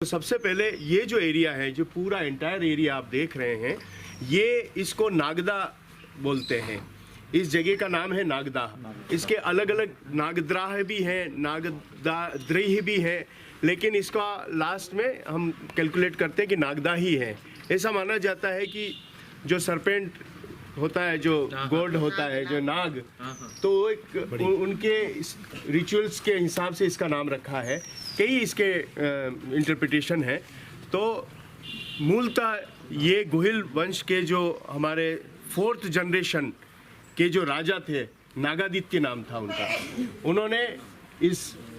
सबसे पहले ये जो एरिया है, जो पूरा एंटायर एरिया आप देख रहे हैं, ये इसको नागदा बोलते हैं। इस जगह का नाम है नागदा। इसके अलग अलग नागद्राह भी हैं, नागदाद्रीह भी है, लेकिन इसका लास्ट में हम कैलकुलेट करते हैं कि नागदा ही है। ऐसा माना जाता है कि जो सरपेंट होता है, जो गॉड होता है, जो नाग, तो एक उनके रिचुअल्स के हिसाब से इसका नाम रखा है। कई इसके इंटरप्रिटेशन है। तो मूलतः ये गुहिल वंश के जो हमारे 4th जनरेशन के जो राजा थे, नागादित्य नाम था उनका, उन्होंने इस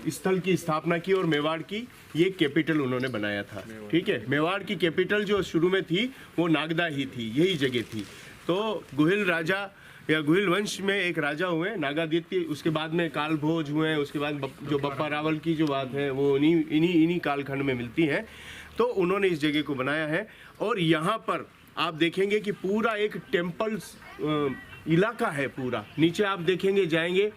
स्थल की स्थापना की और मेवाड़ की ये कैपिटल उन्होंने बनाया था। ठीक है, मेवाड़ की कैपिटल जो शुरू में थी वो नागदा ही थी, यही जगह थी। तो गुहिल राजा या गुहिल वंश में एक राजा हुए नागादित्य, उसके बाद में कालभोज हुए, उसके बाद जो बप्पा रावल की जो बात है वो इन्हीं कालखंड में मिलती है। तो उन्होंने इस जगह को बनाया है। और यहाँ पर आप देखेंगे कि पूरा एक टेम्पल इलाका है पूरा। नीचे आप देखेंगे, जाएंगे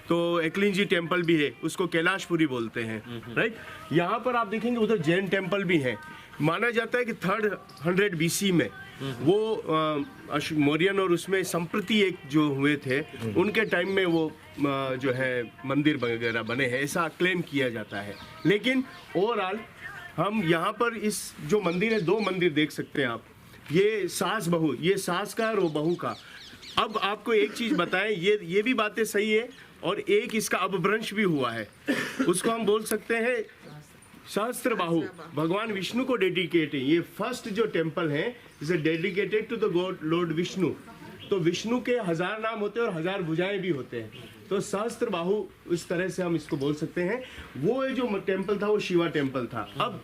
तो एकलिंजी टेम्पल भी है, उसको कैलाशपुरी बोलते हैं, राइट। यहाँ पर आप देखेंगे उधर जैन टेम्पल भी है। माना जाता है कि 3rd BC में वो मौर्यन और उसमें संप्रति एक जो हुए थे, उनके टाइम में वो जो है मंदिर वगैरह बने हैं, ऐसा क्लेम किया जाता है। लेकिन ओवरऑल हम यहाँ पर इस जो मंदिर है, 2 मंदिर देख सकते हैं आप। ये सास बहू, ये सास का और वो बहू का। अब आपको एक चीज़ बताएं, ये भी बातें सही है, और एक इसका अपभ्रंश भी हुआ है। उसको हम बोल सकते हैं सहस्त्र बाहु, भगवान विष्णु को डेडिकेट है। ये फर्स्ट जो टेम्पल है is dedicated to the god lord Vishnu. तो विष्णु के 1000 नाम होते हैं और 1000 भुजाएं भी होते हैं। तो सहस्त्र बाहु इस तरह से हम इसको बोल सकते हैं। वो जो टेम्पल था वो शिवा टेम्पल था। अब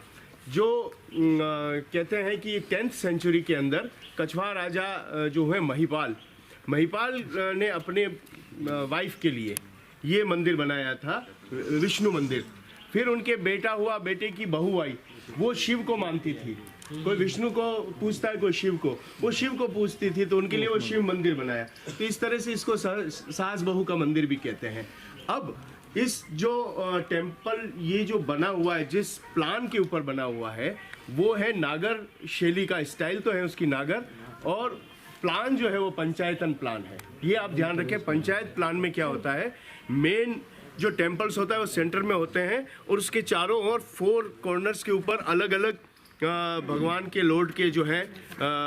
जो कहते हैं कि 10th सेंचुरी के अंदर कछवाहा राजा जो है महिपाल ने अपने वाइफ के लिए ये मंदिर बनाया था, विष्णु मंदिर। फिर उनके बेटा हुआ, बेटे की बहू आई, वो शिव को मानती थी। कोई विष्णु को पूजता है, कोई शिव को, वो शिव को पूजती थी, तो उनके लिए वो शिव मंदिर बनाया। तो इस तरह से इसको सास बहू का मंदिर भी कहते हैं। अब इस जो टेम्पल ये जो बना हुआ है, जिस प्लान के ऊपर बना हुआ है, वो है नागर शैली का। स्टाइल तो है उसकी नागर, और प्लान जो है वो पंचायतन प्लान है। ये आप ध्यान रखें, पंचायत प्लान में क्या होता है, मेन जो टेम्पल्स होता है वो सेंटर में होते हैं, और उसके चारों ओर 4 कॉर्नर्स के ऊपर अलग अलग भगवान के लॉर्ड के जो है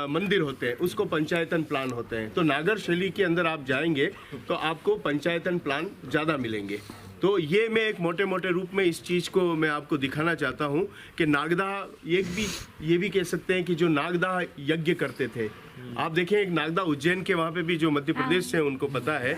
मंदिर होते हैं, उसको पंचायतन प्लान होते हैं। तो नागर शैली के अंदर आप जाएंगे तो आपको पंचायतन प्लान ज़्यादा मिलेंगे। तो ये मैं एक मोटे मोटे रूप में इस चीज़ को मैं आपको दिखाना चाहता हूँ कि नागदा ये भी कह सकते हैं कि जो नागदा यज्ञ करते थे। आप देखें, एक नागदा उज्जैन के वहाँ पे भी जो मध्य प्रदेश से उनको पता है,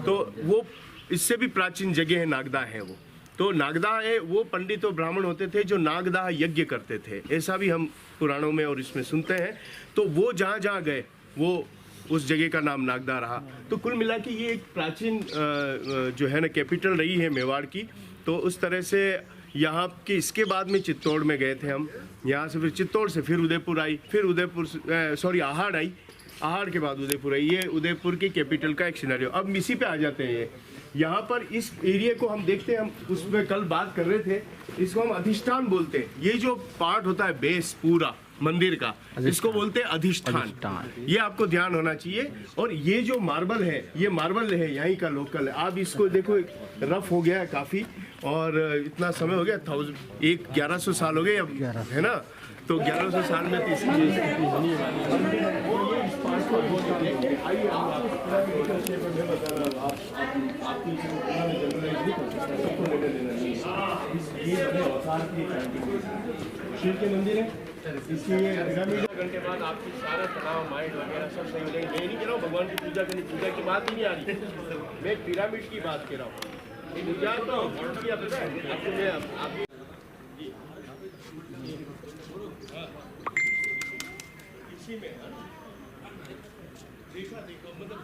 तो वो इससे भी प्राचीन जगह है, नागदा है वो। तो नागदा है, वो पंडित और ब्राह्मण होते थे जो नागदा यज्ञ करते थे, ऐसा भी हम पुराणों में और इसमें सुनते हैं। तो वो जहाँ जहाँ गए वो उस जगह का नाम नागदा रहा। तो कुल मिला के ये एक प्राचीन जो है ना कैपिटल रही है मेवाड़ की। तो उस तरह से यहाँ की, इसके बाद में चित्तौड़ में गए थे हम, यहाँ से फिर चित्तौड़ से फिर उदयपुर आई, फिर आहड़ आई, आहड़ के बाद उदयपुर आई। ये उदयपुर की कैपिटल का एक सिनेरियो। अब इसी पे आ जाते हैं। यहाँ पर इस एरिया को हम देखते हैं, हम उसमें कल बात कर रहे थे, इसको हम अधिष्ठान बोलते हैं। ये जो पार्ट होता है बेस पूरा मंदिर का, इसको बोलते हैं अधिष्ठान। ये आपको ध्यान होना चाहिए। और ये जो मार्बल है, ये मार्बल है यहीं का लोकल है। आप इसको देखो, रफ हो गया है काफ़ी, और इतना समय हो गया, 1100 साल हो गए अब, है ना। तो 1100 साल में तो इसकी शिव के मंदिर है, इसलिए घंटे बाद आपकी सारा तनाव, माइंड वगैरह सब सही हो जाएंगे। मैं नहीं कह रहा हूँ भगवान की पूजा करनी, पूजा की बात ही नहीं आ रही, मैं पिरामिड की बात कर रहा हूँ। पूजा तो किया पता है आपको, मैं आप इसी में देखा मतलब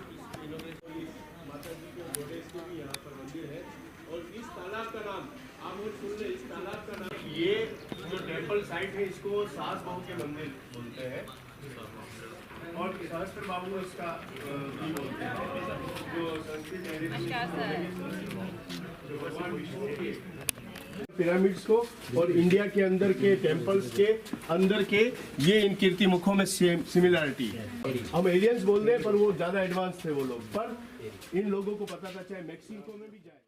माता जी के गोडेस के भी यहाँ पर मंदिर है। और इस तालाब का नाम आप लोग सुन ले, इस तालाब का नाम, ये जो टेम्पल साइट है इसको सास बहू के मंदिर बोलते हैं, और सहस्त्र बाबू इसका भी बोलते हैं। जो संस्कृत जो भगवान विष्णु के पिरामिड्स को और इंडिया के अंदर के टेम्पल्स के अंदर के ये इन कीर्ति मुखों में सिमिलरिटी है। हम एलियंस बोल रहे हैं पर वो ज्यादा एडवांस थे वो लोग, पर इन लोगों को पता था चाहे मेक्सिको में भी जाए।